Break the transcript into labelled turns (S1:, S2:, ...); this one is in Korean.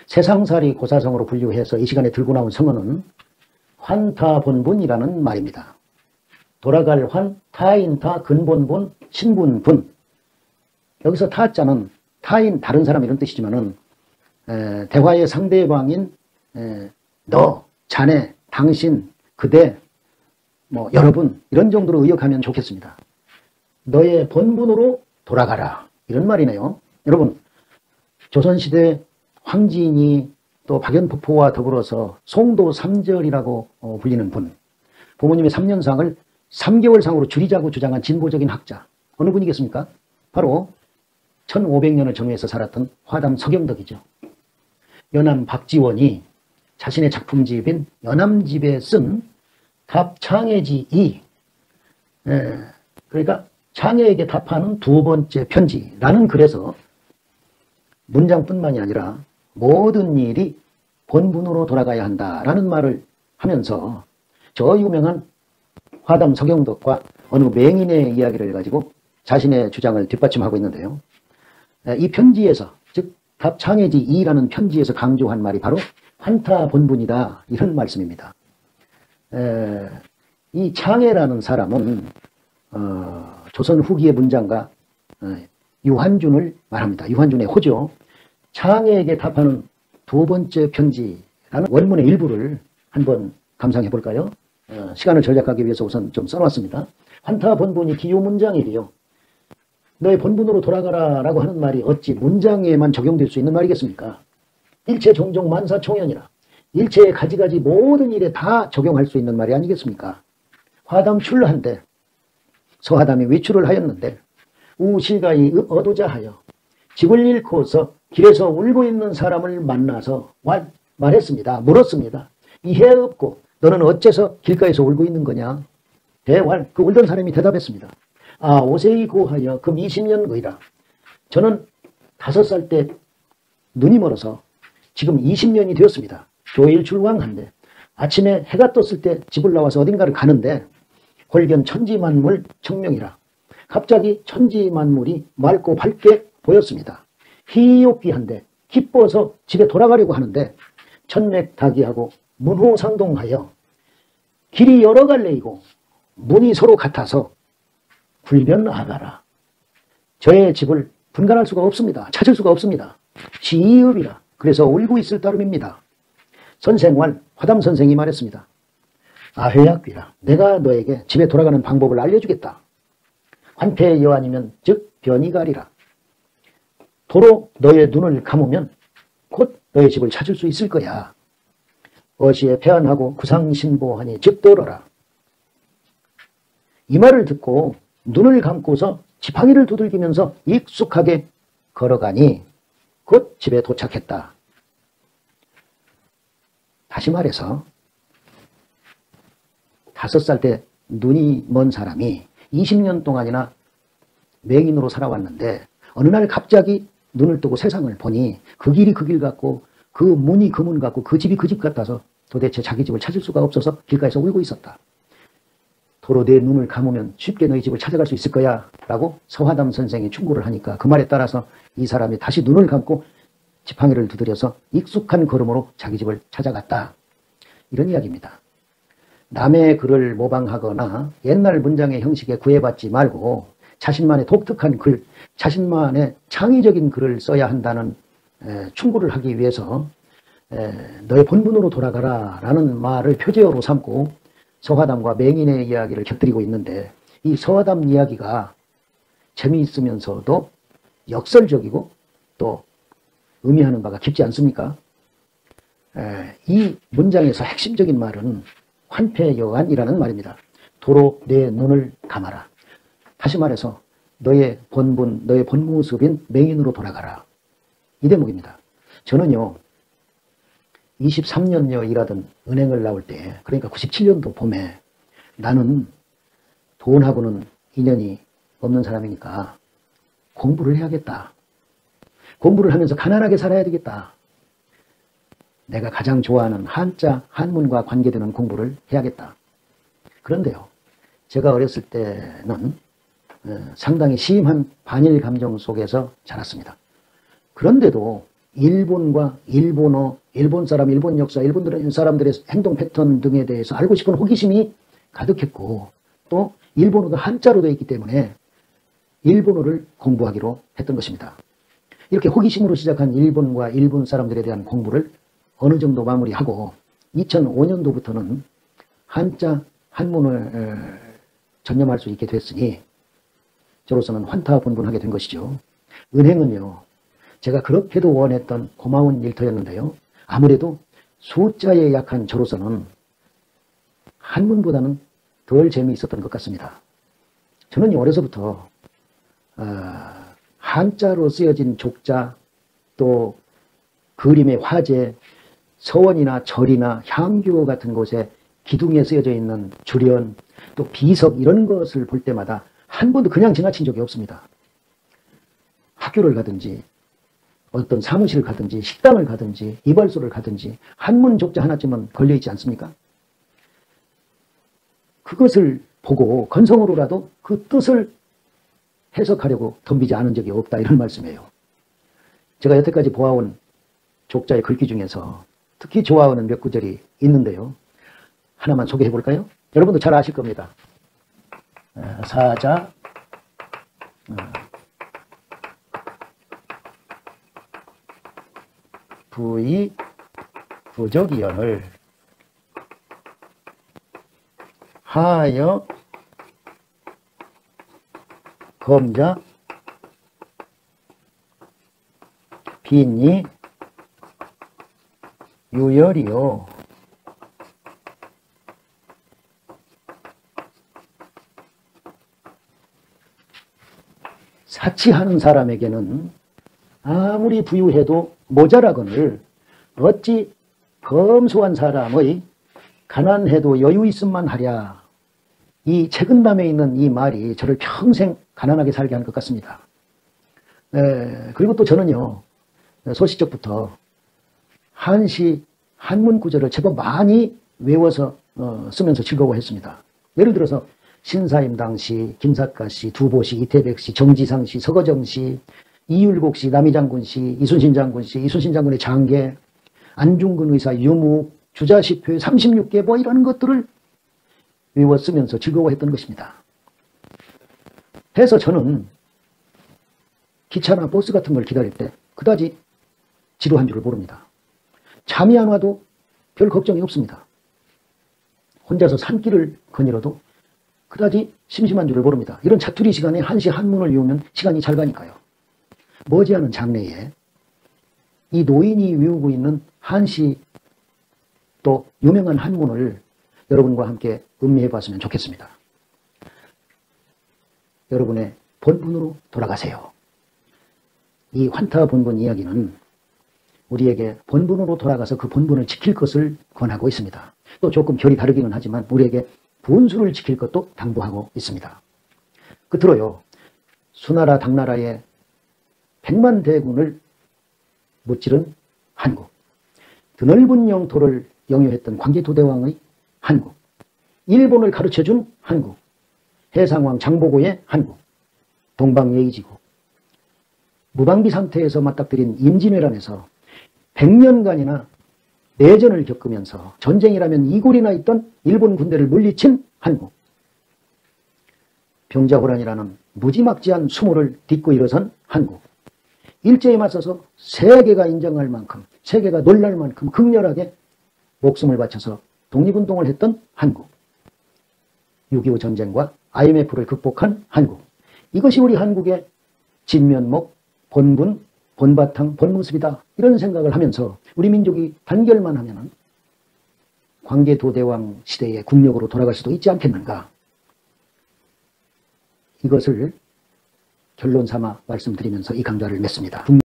S1: 세상살이 고사성으로 분류해서 이 시간에 들고 나온 성어는 환타본분이라는 말입니다. 돌아갈 환, 타인 타, 근본본, 신분분. 여기서 타자는 타인, 다른 사람 이런 뜻이지만은 대화의 상대방인 너, 자네, 당신, 그대, 뭐 여러분 이런 정도로 의역하면 좋겠습니다. 너의 본분으로 돌아가라 이런 말이네요. 여러분 조선시대 황진이 또 박연폭포와 더불어서 송도 3절이라고 불리는 분, 부모님의 3년상을 3개월상으로 줄이자고 주장한 진보적인 학자 어느 분이겠습니까? 바로 1500년을 정회해서 살았던 화담 서경덕이죠. 연암 박지원이 자신의 작품집인 연암집에 쓴 답창해지 2, 그러니까 창해에게 답하는 두 번째 편지라는 글에서 문장뿐만이 아니라 모든 일이 본분으로 돌아가야 한다라는 말을 하면서 저 유명한 화담 서경덕과 어느 맹인의 이야기를 가지고 자신의 주장을 뒷받침하고 있는데요. 이 편지에서, 즉 답창해지 2라는 편지에서 강조한 말이 바로 환타본분이다 이런 말씀입니다. 이 창해라는 사람은 조선 후기의 문장가 유한준을 말합니다. 유한준의 호죠. 창해에게 답하는 두 번째 편지라는 원문의 일부를 한번 감상해 볼까요? 시간을 절약하기 위해서 우선 좀 써놨습니다. 환타본분이 기요 문장이래요. 너의 본분으로 돌아가라 라고 하는 말이 어찌 문장에만 적용될 수 있는 말이겠습니까? 일체 종종 만사총연이라 일체의 가지가지 모든 일에 다 적용할 수 있는 말이 아니겠습니까? 화담 출한데 서화담이 외출을 하였는데 우실가이 어도자하여 집을 잃고서 길에서 울고 있는 사람을 만나서 말했습니다. 물었습니다. 이해 없고 너는 어째서 길가에서 울고 있는 거냐? 대왈 그 울던 사람이 대답했습니다. 아 오세이 고하여 금 20년 의라. 저는 5살 때 눈이 멀어서 지금 20년이 되었습니다. 교일 출왕한데 아침에 해가 떴을 때 집을 나와서 어딘가를 가는데 홀견 천지만물 청명이라. 갑자기 천지만물이 맑고 밝게 보였습니다. 희욕기한데 기뻐서 집에 돌아가려고 하는데 천맥타기하고 문호상동하여 길이 여러 갈래이고 문이 서로 같아서 불변하가라. 저의 집을 분간할 수가 없습니다. 찾을 수가 없습니다. 시의읍이라. 그래서 울고 있을 따름입니다. 선생활 화담 선생이 말했습니다. 아회약귀라. 내가 너에게 집에 돌아가는 방법을 알려주겠다. 환패의 여한이면 즉 변이가리라. 도로 너의 눈을 감으면 곧 너의 집을 찾을 수 있을 거야. 어시에 패안하고 구상신보하니 즉 도러라. 이 말을 듣고 눈을 감고서 지팡이를 두들기면서 익숙하게 걸어가니 곧 집에 도착했다. 다시 말해서 5살 때 눈이 먼 사람이 20년 동안이나 맹인으로 살아왔는데 어느 날 갑자기 눈을 뜨고 세상을 보니 그 길이 그 길 같고 그 문이 그 문 같고 그 집이 그 집 같아서 도대체 자기 집을 찾을 수가 없어서 길가에서 울고 있었다. 도로 내 눈을 감으면 쉽게 너희 집을 찾아갈 수 있을 거야 라고 서화담 선생이 충고를 하니까 그 말에 따라서 이 사람이 다시 눈을 감고 지팡이를 두드려서 익숙한 걸음으로 자기 집을 찾아갔다. 이런 이야기입니다. 남의 글을 모방하거나 옛날 문장의 형식에 구애받지 말고 자신만의 독특한 글, 자신만의 창의적인 글을 써야 한다는 충고를 하기 위해서 너의 본분으로 돌아가라 라는 말을 표제어로 삼고 서화담과 맹인의 이야기를 곁들이고 있는데 이 서화담 이야기가 재미있으면서도 역설적이고 또 의미하는 바가 깊지 않습니까? 이 문장에서 핵심적인 말은 환패여한이라는 말입니다. 도로 내 눈을 감아라. 다시 말해서 너의 본분, 너의 본모습인 맹인으로 돌아가라. 이 대목입니다. 저는요 23년여 일하던 은행을 나올 때, 그러니까 97년도 봄에 나는 돈하고는 인연이 없는 사람이니까 공부를 해야겠다. 공부를 하면서 가난하게 살아야 되겠다. 내가 가장 좋아하는 한자, 한문과 관계되는 공부를 해야겠다. 그런데요, 제가 어렸을 때는 상당히 심한 반일 감정 속에서 자랐습니다. 그런데도 일본과 일본어, 일본 사람, 일본 역사, 일본 사람들의 행동 패턴 등에 대해서 알고 싶은 호기심이 가득했고 또 일본어가 한자로 되어 있기 때문에 일본어를 공부하기로 했던 것입니다. 이렇게 호기심으로 시작한 일본과 일본 사람들에 대한 공부를 어느 정도 마무리하고 2005년도부터는 한자, 한문을 전념할 수 있게 됐으니 저로서는 환타본분하게 된 것이죠. 은행은요, 제가 그렇게도 원했던 고마운 일터였는데요. 아무래도 숫자에 약한 저로서는 한문보다는 덜 재미있었던 것 같습니다. 저는 어려서부터 한자로 쓰여진 족자, 또 그림의 화제, 서원이나 절이나 향교 같은 곳에 기둥에 쓰여져 있는 주련, 또 비석 이런 것을 볼 때마다 한 번도 그냥 지나친 적이 없습니다. 학교를 가든지 어떤 사무실을 가든지 식당을 가든지 이발소를 가든지 한문 족자 하나쯤은 걸려있지 않습니까? 그것을 보고 건성으로라도 그 뜻을 해석하려고 덤비지 않은 적이 없다 이런 말씀이에요. 제가 여태까지 보아온 족자의 글귀 중에서 특히 좋아하는 몇 구절이 있는데요. 하나만 소개해 볼까요? 여러분도 잘 아실 겁니다. 사자, 부의, 부적이연을 하여 검자 빈이 유열이요. 사치하는 사람에게는 아무리 부유해도 모자라거늘 어찌 검소한 사람의 가난해도 여유 있음만 하랴. 이 책은담에 있는 이 말이 저를 평생 가난하게 살게 한 것 같습니다. 그리고 또 저는요, 소시적부터 한시, 한문 구절을 제법 많이 외워서 쓰면서 즐거워했습니다. 예를 들어서 신사임당시, 김삿갓시, 두보시, 이태백시, 정지상시, 서거정시, 이율곡시, 남이장군시, 이순신 장군시, 이순신 장군의 장계, 안중근 의사 유무, 주자시표 36개 뭐 이런 것들을 외워 쓰면서 즐거워했던 것입니다. 해서 저는 기차나 버스 같은 걸 기다릴 때 그다지 지루한 줄을 모릅니다. 잠이 안 와도 별 걱정이 없습니다. 혼자서 산길을 거닐어도 그다지 심심한 줄을 모릅니다. 이런 자투리 시간에 한시 한문을 외우면 시간이 잘 가니까요. 머지않은 장래에 이 노인이 외우고 있는 한시 또 유명한 한문을 여러분과 함께 음미해 봤으면 좋겠습니다. 여러분의 본분으로 돌아가세요. 이 환타 본분 이야기는 우리에게 본분으로 돌아가서 그 본분을 지킬 것을 권하고 있습니다. 또 조금 결이 다르기는 하지만 우리에게 분수를 지킬 것도 당부하고 있습니다. 끝으로요, 수나라 당나라의 100만 대군을 무찌른 한국, 드넓은 영토를 영유했던 광개토대왕의 한국, 일본을 가르쳐준 한국, 해상왕 장보고의 한국, 동방예의지국, 무방비 상태에서 맞닥뜨린 임진왜란에서 100년간이나 내전을 겪으면서 전쟁이라면 이골이나 있던 일본 군대를 물리친 한국, 병자호란이라는 무지막지한 수모를 딛고 일어선 한국, 일제에 맞서서 세계가 인정할 만큼, 세계가 놀랄 만큼 극렬하게 목숨을 바쳐서 독립운동을 했던 한국, 6.25 전쟁과 IMF를 극복한 한국, 이것이 우리 한국의 진면목, 본분, 본바탕, 본모습이다 이런 생각을 하면서 우리 민족이 단결만 하면 광개도대왕 시대의 국력으로 돌아갈 수도 있지 않겠는가, 이것을 결론 삼아 말씀드리면서 이 강좌를 맺습니다.